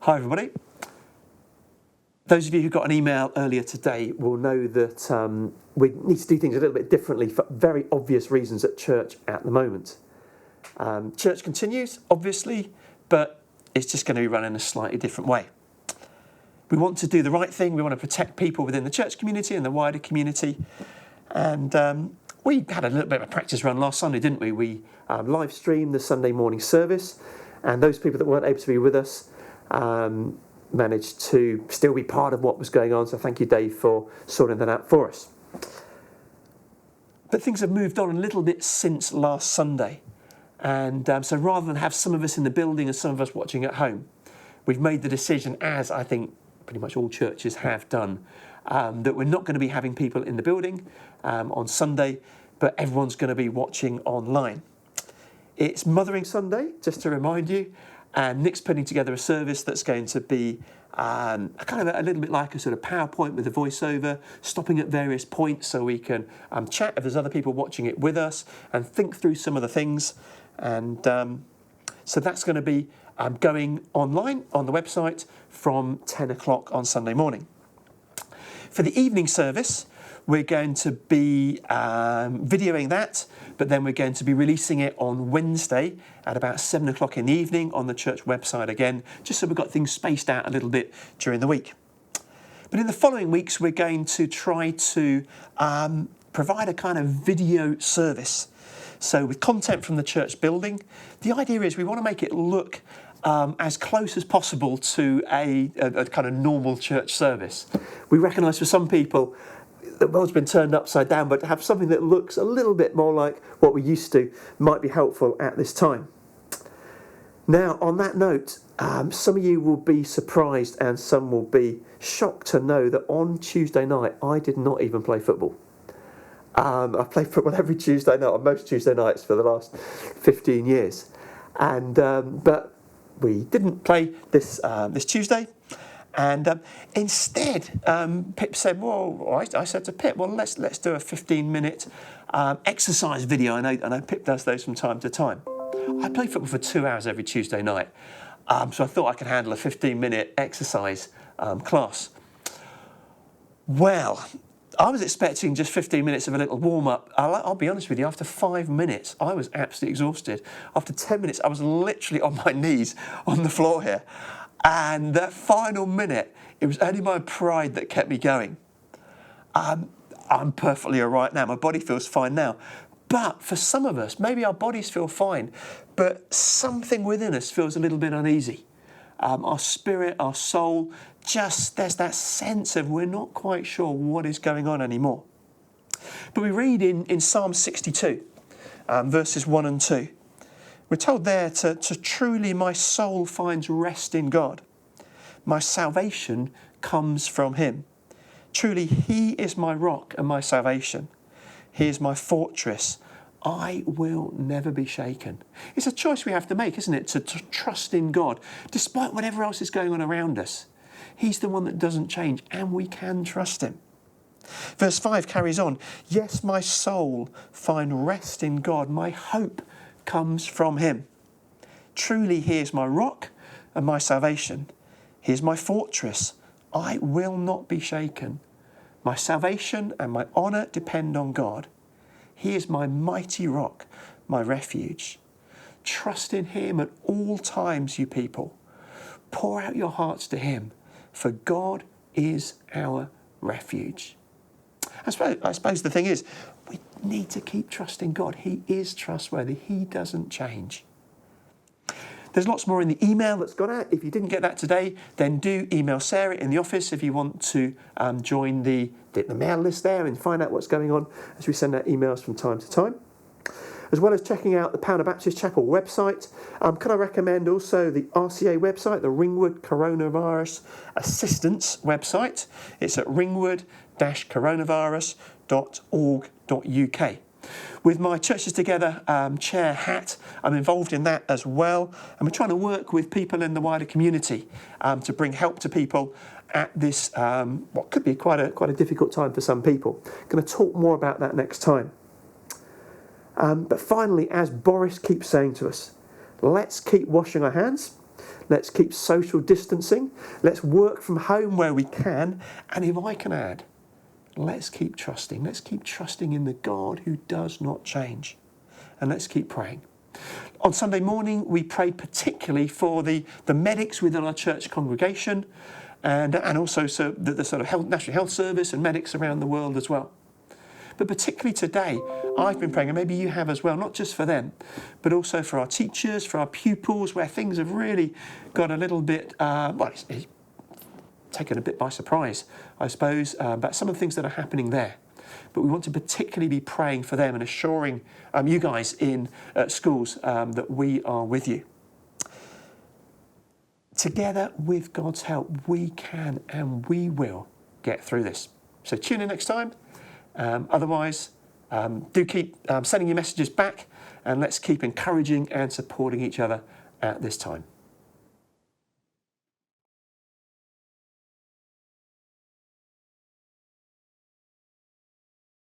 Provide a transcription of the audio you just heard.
Hi everybody. Those of you who got an email earlier today will know that we need to do things a little bit differently for very obvious reasons at church at the moment. Church continues, obviously, but it's just going to be run in a slightly different way. We want to do the right thing. We want to protect people within the church community and the wider community. And we had a little bit of a practice run last Sunday, didn't we? We live streamed the Sunday morning service, and those people that weren't able to be with us managed to still be part of what was going on. So thank you, Dave, for sorting that out for us. But things have moved on a little bit since last Sunday. And so rather than have some of us in the building and some of us watching at home, we've made the decision, as I think pretty much all churches have done, that we're not going to be having people in the building on Sunday, but everyone's going to be watching online. It's Mothering Sunday, just to remind you, and Nick's putting together a service that's going to be a little bit like a sort of PowerPoint with a voiceover, stopping at various points so we can chat if there's other people watching it with us and think through some of the things. And so that's going to be going online on the website from 10 o'clock on Sunday morning. For the evening service, we're going to be videoing that, but then we're going to be releasing it on Wednesday at about 7 o'clock in the evening on the church website again, just so we've got things spaced out a little bit during the week. But in the following weeks, we're going to try to provide a kind of video service. So with content from the church building, the idea is we want to make it look as close as possible to a kind of normal church service. We recognise for some people the world's been turned upside down, but to have something that looks a little bit more like what we're used to might be helpful at this time. Now, on that note, some of you will be surprised and some will be shocked to know that on Tuesday night, I did not even play football. I've played football every Tuesday night, or most Tuesday nights for the last 15 years. And but we didn't play this Tuesday. And instead, Pip said, I said to Pip, let's do a 15-minute exercise video. I know Pip does those from time to time. I play football for 2 hours every Tuesday night. So I thought I could handle a 15-minute exercise class. Well, I was expecting just 15 minutes of a little warm-up. I'll be honest with you, after 5 minutes, I was absolutely exhausted. After 10 minutes, I was literally on my knees on the floor here. And that final minute, it was only my pride that kept me going. I'm perfectly all right now. My body feels fine now. But for some of us, maybe our bodies feel fine, but something within us feels a little bit uneasy. Our spirit, our soul, there's that sense of we're not quite sure what is going on anymore. But we read in Psalm 62, verses 1 and 2. We're told there to truly my soul finds rest in God. My salvation comes from him. Truly he is my rock and my salvation. He is my fortress. I will never be shaken. It's a choice we have to make, isn't it? To trust in God, despite whatever else is going on around us. He's the one that doesn't change, and we can trust him. Verse 5 carries on. Yes, my soul find rest in God. My hope comes from him. Truly he is my rock and my salvation. He is my fortress. I will not be shaken. My salvation and my honour depend on God. He is my mighty rock, my refuge. Trust in him at all times, you people. Pour out your hearts to him, for God is our refuge. I suppose the thing is, we need to keep trusting God. He is trustworthy. He doesn't change. There's lots more in the email that's gone out. If you didn't get that today, then do email Sarah in the office if you want to join the mail list there and find out what's going on as we send out emails from time to time. As well as checking out the Poulner Baptist Chapel website, can I recommend also the RCA website, the Ringwood Coronavirus Assistance website. It's at ringwood-coronavirus.org.uk. With my Churches Together chair hat, I'm involved in that as well. And we're trying to work with people in the wider community to bring help to people at this, what could be quite a difficult time for some people. Going to talk more about that next time. But finally, as Boris keeps saying to us, let's keep washing our hands. Let's keep social distancing. Let's work from home where we can. And if I can add, let's keep trusting. Let's keep trusting in the God who does not change. And let's keep praying. On Sunday morning, we prayed particularly for the medics within our church congregation and also the sort of National Health Service and medics around the world as well. But particularly today, I've been praying, and maybe you have as well, not just for them, but also for our teachers, for our pupils, where things have really got a little bit, it's taken a bit by surprise, I suppose, about some of the things that are happening there. But we want to particularly be praying for them and assuring you guys in schools that we are with you. Together, with God's help, we can and we will get through this. So tune in next time. Otherwise, do keep sending your messages back, and let's keep encouraging and supporting each other at this time.